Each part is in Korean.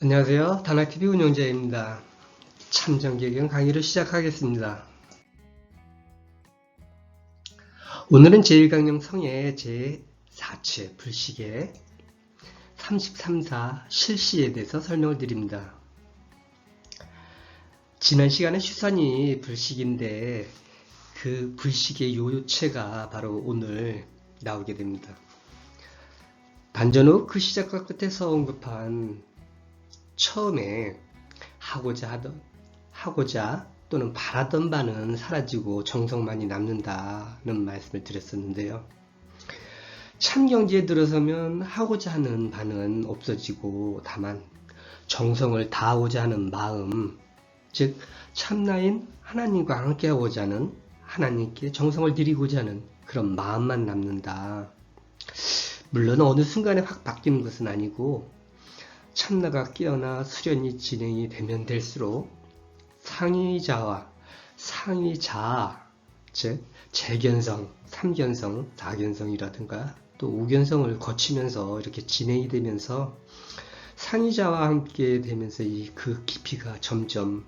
안녕하세요. 다나TV 운영자입니다. 참정계경 강의를 시작하겠습니다. 오늘은 제1강령 성의 제4채 불식의 33사 실시에 대해서 설명을 드립니다. 지난 시간에 휴산이 불식인데 그 불식의 요체가 바로 오늘 나오게 됩니다. 단전 후 그 시작과 끝에서 언급한 처음에 하고자 또는 바라던 바는 사라지고 정성만이 남는다는 말씀을 드렸었는데요. 참경지에 들어서면 하고자 하는 바는 없어지고 다만 정성을 다하고자 하는 마음, 즉 참나인 하나님과 함께하고자 하는, 하나님께 정성을 드리고자 하는 그런 마음만 남는다. 물론 어느 순간에 확 바뀌는 것은 아니고 참나가 깨어나 수련이 진행이 되면 될수록 상위자와 상위자, 즉 재견성, 3견성, 4견성이라든가 또 5견성을 거치면서 이렇게 진행이 되면서 상위자와 함께 되면서 그 깊이가 점점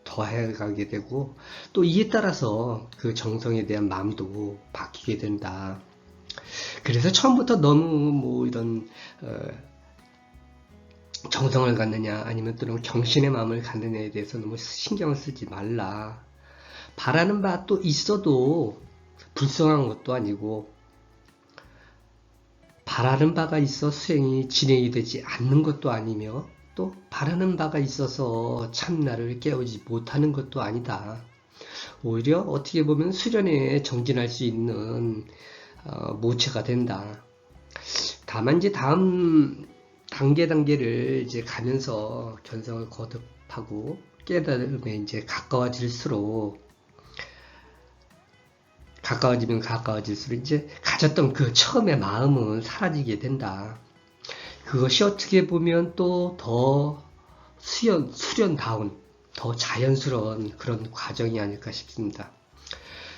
더해가게 되고 또 이에 따라서 그 정성에 대한 마음도 바뀌게 된다. 그래서 처음부터 너무 이런 정성을 갖느냐 아니면 또는 경신의 마음을 갖느냐에 대해서 너무 신경을 쓰지 말라. 바라는 바 또 있어도 불성한 것도 아니고 바라는 바가 있어 수행이 진행이 되지 않는 것도 아니며 또 바라는 바가 있어서 참나를 깨우지 못하는 것도 아니다. 오히려 어떻게 보면 수련에 정진할 수 있는 모체가 된다. 다만 이제 다음 단계를 이제 가면서 견성을 거듭하고 깨달음에 이제 가까워지면 가까워질수록 이제 가졌던 그 처음의 마음은 사라지게 된다. 그것이 어떻게 보면 또 더 수련다운, 더 자연스러운 그런 과정이 아닐까 싶습니다.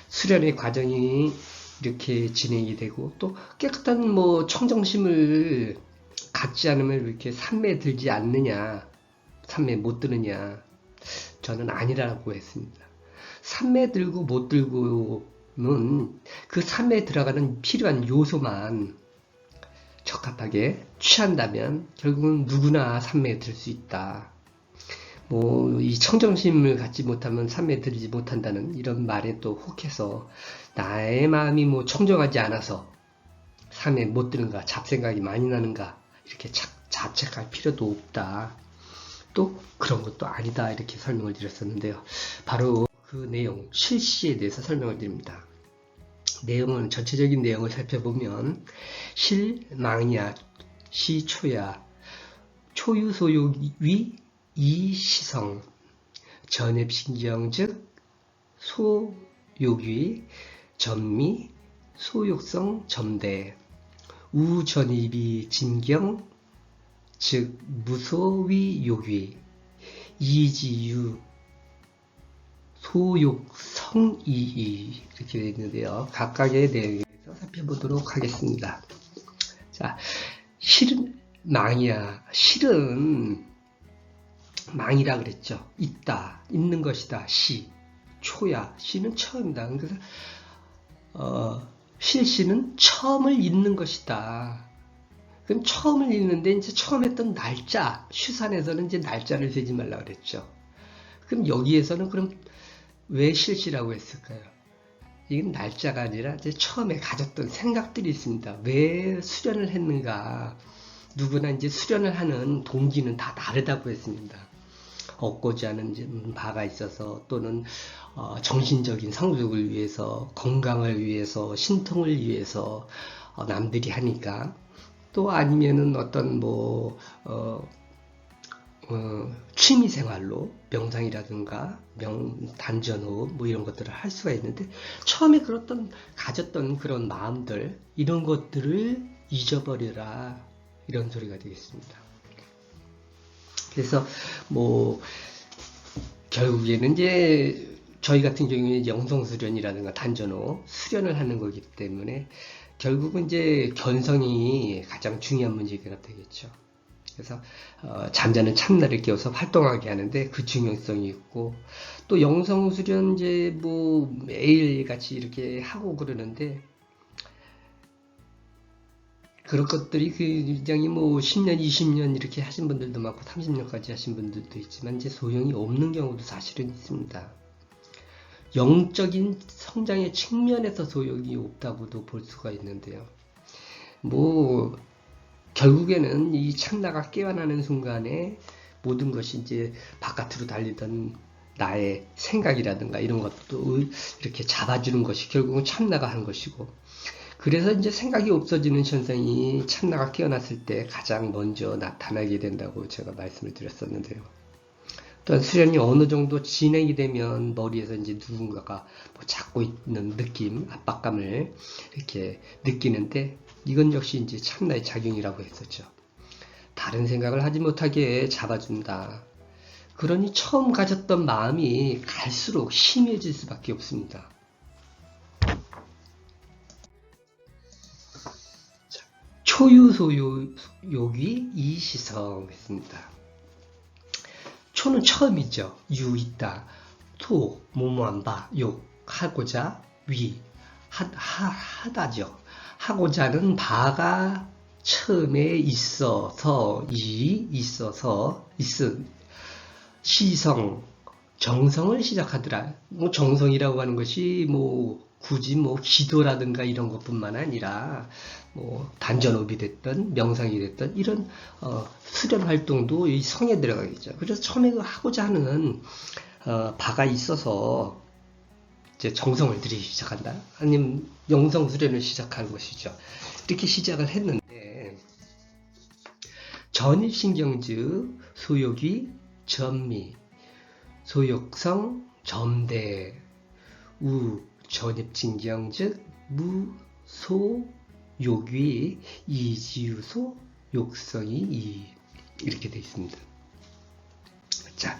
수련의 과정이 이렇게 진행이 되고 또 깨끗한 청정심을 갖지 않으면 왜 이렇게 산매에 들지 않느냐, 산매에 못 드느냐, 저는 아니라고 했습니다. 산매에 들고 못 들고는 그 산매에 들어가는 필요한 요소만 적합하게 취한다면 결국은 누구나 산매에 들 수 있다. 이 청정심을 갖지 못하면 산매에 들지 못한다는 이런 말에 또 혹해서 나의 마음이 청정하지 않아서 산매에 못 드는가, 잡생각이 많이 나는가, 이렇게 자책할 필요도 없다. 또 그런 것도 아니다. 이렇게 설명을 드렸었는데요. 바로 그 내용, 실시에 대해서 설명을 드립니다. 내용은 전체적인 내용을 살펴보면 실망이야, 시초야, 초유소욕위, 이시성, 전입신경 즉 소욕위, 전미, 소욕성, 점대, 우전입이 진경 즉 무소위 욕위 이지유 소욕성이이 이렇게 되어 있는데요. 각각의 내용에 대해서 살펴보도록 하겠습니다. 자, 실은 망이야. 실은 망이라 그랬죠. 있다, 있는 것이다. 시, 초야. 시는 처음이다. 그래서 실시는 처음을 잇는 것이다. 그럼 처음을 잇는데 이제 처음 했던 날짜, 휴산에서는 이제 날짜를 세지 말라 그랬죠. 그럼 여기에서는 그럼 왜 실시라고 했을까요? 이건 날짜가 아니라 이제 처음에 가졌던 생각들이 있습니다. 왜 수련을 했는가? 누구나 이제 수련을 하는 동기는 다 다르다고 했습니다. 얻고자 하는 바가 있어서 또는 정신적인 성숙을 위해서, 건강을 위해서, 신통을 위해서 남들이 하니까 또 아니면은 어떤 취미생활로 명상이라든가 단전호흡 이런 것들을 할 수가 있는데 처음에 가졌던 그런 마음들 이런 것들을 잊어버려라 이런 소리가 되겠습니다. 그래서 결국에는 이제 저희 같은 경우에 영성수련이라든가 단전호 수련을 하는 거기 때문에 결국은 이제 견성이 가장 중요한 문제가 되겠죠. 그래서 잠자는 참나를 깨워서 활동하게 하는데 그 중요성이 있고, 또 영성수련 이제 뭐 매일 같이 이렇게 하고 그러는데, 그런 것들이 굉장히 뭐 10년, 20년 이렇게 하신 분들도 많고 30년까지 하신 분들도 있지만 이제 소용이 없는 경우도 사실은 있습니다. 영적인 성장의 측면에서 소용이 없다고도 볼 수가 있는데요. 뭐 결국에는 이 참나가 깨어나는 순간에 모든 것이 이제 바깥으로 달리던 나의 생각이라든가 이런 것도 이렇게 잡아주는 것이 결국은 참나가 하는 것이고, 그래서 이제 생각이 없어지는 현상이 참나가 깨어났을 때 가장 먼저 나타나게 된다고 제가 말씀을 드렸었는데요. 또한 수련이 어느 정도 진행이 되면 머리에서 이제 누군가가 뭐 잡고 있는 느낌, 압박감을 이렇게 느끼는데, 이건 역시 이제 참나의 작용이라고 했었죠. 다른 생각을 하지 못하게 잡아준다. 그러니 처음 가졌던 마음이 갈수록 심해질 수밖에 없습니다. 초유소욕이 이시성 했습니다. 초는 처음이죠. 유 있다. 소 뭐뭐한 바. 욕 하고자. 위 하다죠. 하고자는 바가 처음에 있어서 있은 시성 정성을 시작하더라. 뭐 정성이라고 하는 것이 뭐 굳이 뭐 기도라든가 이런 것뿐만 아니라 뭐 단전업이 됐든 명상이 됐든 이런 수련 활동도 이 성에 들어가겠죠. 그래서 처음에 하고자 하는 바가 있어서 이제 정성을 들이기 시작한다. 아니면 영성 수련을 시작하는 것이죠. 이렇게 시작을 했는데, 전입신경즉 소욕이 전미, 소욕성 점대, 우 전입신경즉 무소욕이 이지유소 욕성이 이, 이렇게 되어 있습니다. 자,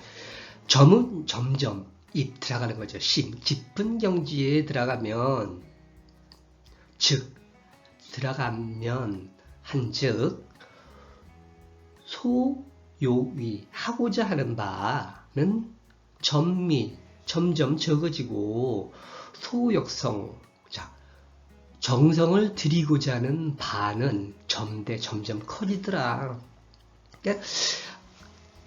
점은 점점 입 들어가는 거죠. 심 깊은 경지에 들어가면, 즉 들어가면 한즉 소욕이 하고자 하는 바는 점미 점점 적어지고, 소욕성 자 정성을 들이고자 하는 바는 점대 점점 커지더라. 그러니까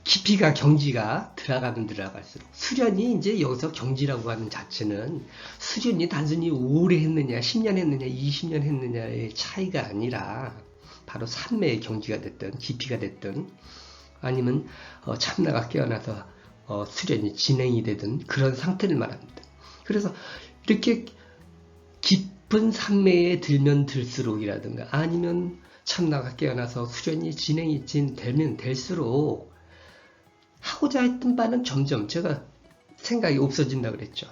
깊이가 경지가 들어갈수록 수련이 이제 여기서 경지라고 하는 자체는 수련이 단순히 오래 했느냐 10년 했느냐 20년 했느냐의 차이가 아니라 바로 삼매의 경지가 됐든 깊이가 됐든 아니면 참나가 깨어나서 수련이 진행이 되든 그런 상태를 말합니다. 그래서 이렇게 깊은 삼매에 들면 들수록이라든가 아니면 참나가 깨어나서 수련이 진행이 되면 될수록 하고자 했던 바는 점점 제가 생각이 없어진다 그랬죠.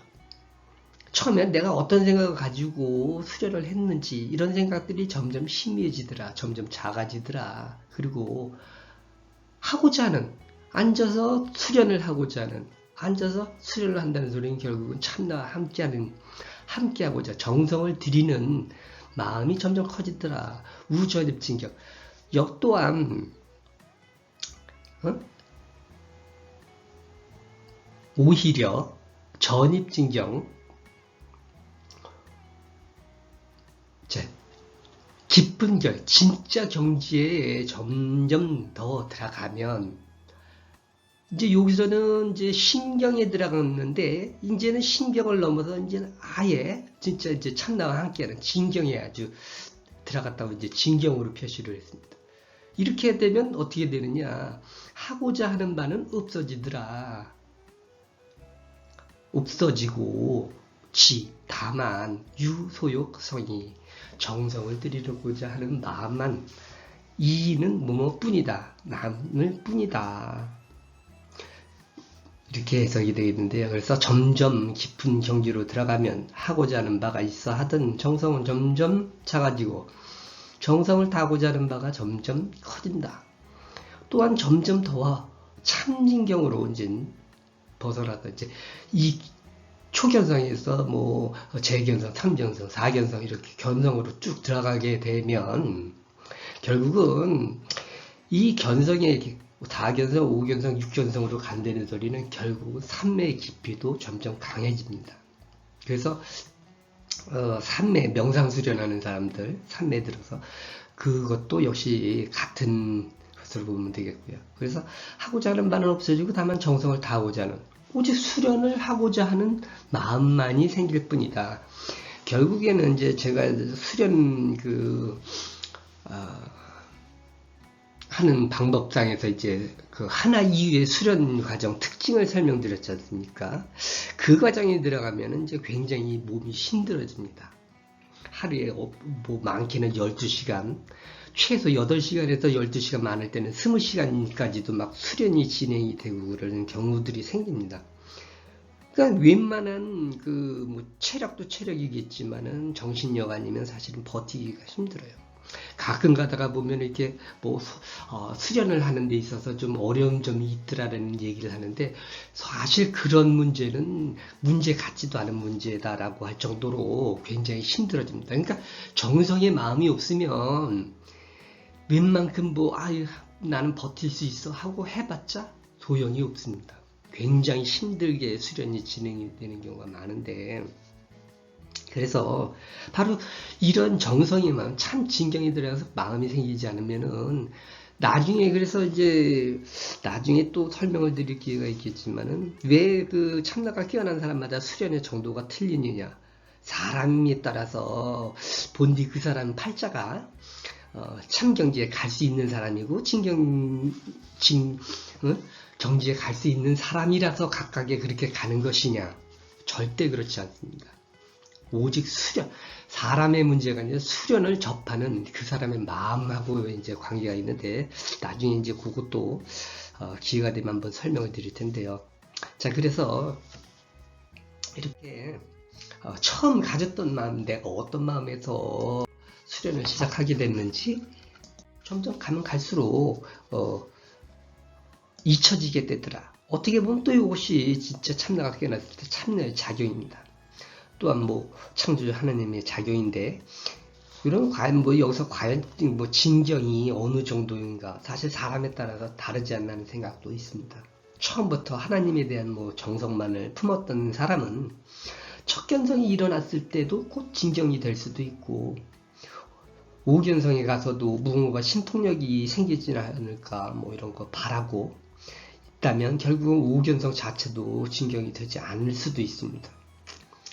처음엔 내가 어떤 생각을 가지고 수련을 했는지 이런 생각들이 점점 희미해지더라. 점점 작아지더라. 그리고 하고자 하는 앉아서 수련을 하고자 하는 앉아서 수련을 한다는 소리는 결국은 참나와 함께하고자 정성을 들이는 마음이 점점 커지더라. 우전입진경 역 또한 오히려 전입진경 깊은 진짜 경지에 점점 더 들어가면 이제 여기서는 이제 신경에 들어갔는데 이제는 신경을 넘어서 이제는 아예 진짜 이제 참나와 함께하는 진경에 아주 들어갔다고 이제 진경으로 표시를 했습니다. 이렇게 되면 어떻게 되느냐? 하고자 하는 바는 없어지더라. 없어지고 다만 유소욕성이 정성을 들이려고자 하는 마음만 이는 뭐뭐뿐이다. 남을 뿐이다. 이렇게 해석이 되어 있는데요. 그래서 점점 깊은 경지로 들어가면 하고자 하는 바가 있어 하던 정성은 점점 작아지고 정성을 다하고자 하는 바가 점점 커진다. 또한 점점 더 참진경으로 이제 벗어나서 이제 이 초견성에서 뭐 재견성, 3견성, 4견성 이렇게 견성으로 쭉 들어가게 되면 결국은 이 견성의 4견성, 5견성, 6견성으로 간다는 소리는 결국 삼매의 깊이도 점점 강해집니다. 그래서 삼매, 명상수련하는 사람들, 삼매 들어서 그것도 역시 같은 것으로 보면 되겠고요. 그래서 하고자 하는 바는 없어지고 다만 정성을 다하고자 하는, 오직 수련을 하고자 하는 마음만이 생길 뿐이다. 결국에는 이제 제가 수련 하는 방법상에서 이제 그 하나 이유의 수련 과정 특징을 설명드렸지 않습니까? 그 과정에 들어가면 이제 굉장히 몸이 힘들어집니다. 하루에 뭐 많게는 12시간, 최소 8시간에서 12시간 많을 때는 20시간까지도 막 수련이 진행이 되고 그러는 경우들이 생깁니다. 그러니까 웬만한 뭐 체력도 체력이겠지만은 정신력 아니면 사실은 버티기가 힘들어요. 가끔 가다가 보면 이렇게 뭐 수련을 하는 데 있어서 좀 어려운 점이 있더라라는 얘기를 하는데, 사실 그런 문제는 문제 같지도 않은 문제다라고 할 정도로 굉장히 힘들어집니다. 그러니까 정성의 마음이 없으면 웬만큼 나는 버틸 수 있어 하고 해봤자 소용이 없습니다. 굉장히 힘들게 수련이 진행이 되는 경우가 많은데, 그래서 바로 이런 정성의 마음, 참 진경이 들어가서 마음이 생기지 않으면은 나중에, 그래서 이제 나중에 또 설명을 드릴 기회가 있겠지만은 왜 그 참나가 깨어난 사람마다 수련의 정도가 틀리느냐, 사람에 따라서 본디 그 사람 팔자가 참경지에 갈 수 있는 사람이고 정지에 갈 수 있는 사람이라서 각각에 그렇게 가는 것이냐, 절대 그렇지 않습니다. 오직 수련, 사람의 문제가 아니라 수련을 접하는 그 사람의 마음하고 이제 관계가 있는데, 나중에 이제 그것도 기회가 되면 한번 설명을 드릴 텐데요. 자, 그래서 이렇게 처음 가졌던 마음, 내가 어떤 마음에서 수련을 시작하게 됐는지 점점 가면 갈수록 잊혀지게 되더라. 어떻게 보면 또 이것이 진짜 참나가 깨어났을 때 참나의 작용입니다. 또한 뭐 창조주 하나님의 작용인데, 그럼 과연 여기서 과연 진경이 어느 정도인가, 사실 사람에 따라서 다르지 않나 하는 생각도 있습니다. 처음부터 하나님에 대한 정성만을 품었던 사람은 첫 견성이 일어났을 때도 곧 진경이 될 수도 있고, 5견성에 가서도 무언가 신통력이 생기지 않을까 이런 거 바라고 있다면 결국은 5견성 자체도 진경이 되지 않을 수도 있습니다.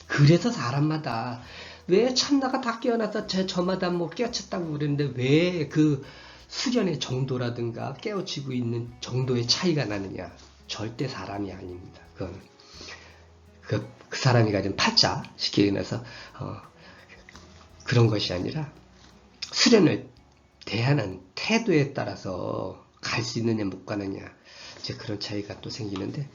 그래서 사람마다 왜 참나가 다 깨어나서 저마다 깨어쳤다고 그랬는데 왜 그 수련의 정도라든가 깨어지고 있는 정도의 차이가 나느냐? 절대 사람이 아닙니다. 그 사람이 가진 팔자, 쉽게 얘기해서 그런 것이 아니라 수련을 대하는 태도에 따라서 갈 수 있느냐 못 가느냐, 이제 그런 차이가 또 생기는데,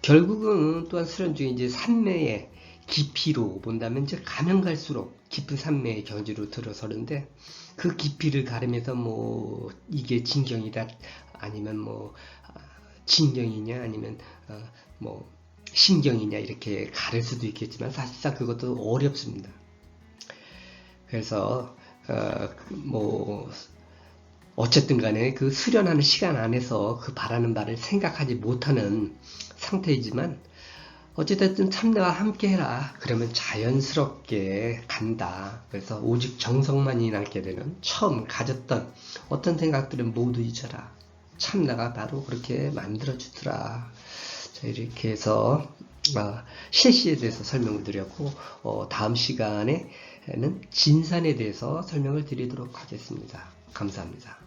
결국은 또한 수련 중에 이제 삼매의 깊이로 본다면 이제 가면 갈수록 깊은 삼매의 경지로 들어서는데, 그 깊이를 가르면서 이게 진경이다 아니면 진경이냐 아니면 신경이냐 이렇게 가를 수도 있겠지만 사실상 그것도 어렵습니다. 그래서 어쨌든 간에 그 수련하는 시간 안에서 그 바라는 바를 생각하지 못하는 상태이지만, 어쨌든 참나와 함께 해라. 그러면 자연스럽게 간다. 그래서 오직 정성만이 남게 되는, 처음 가졌던 어떤 생각들은 모두 잊어라. 참나가 바로 그렇게 만들어주더라. 자, 이렇게 해서 실시에 대해서 설명을 드렸고, 다음 시간에는 진산에 대해서 설명을 드리도록 하겠습니다. 감사합니다.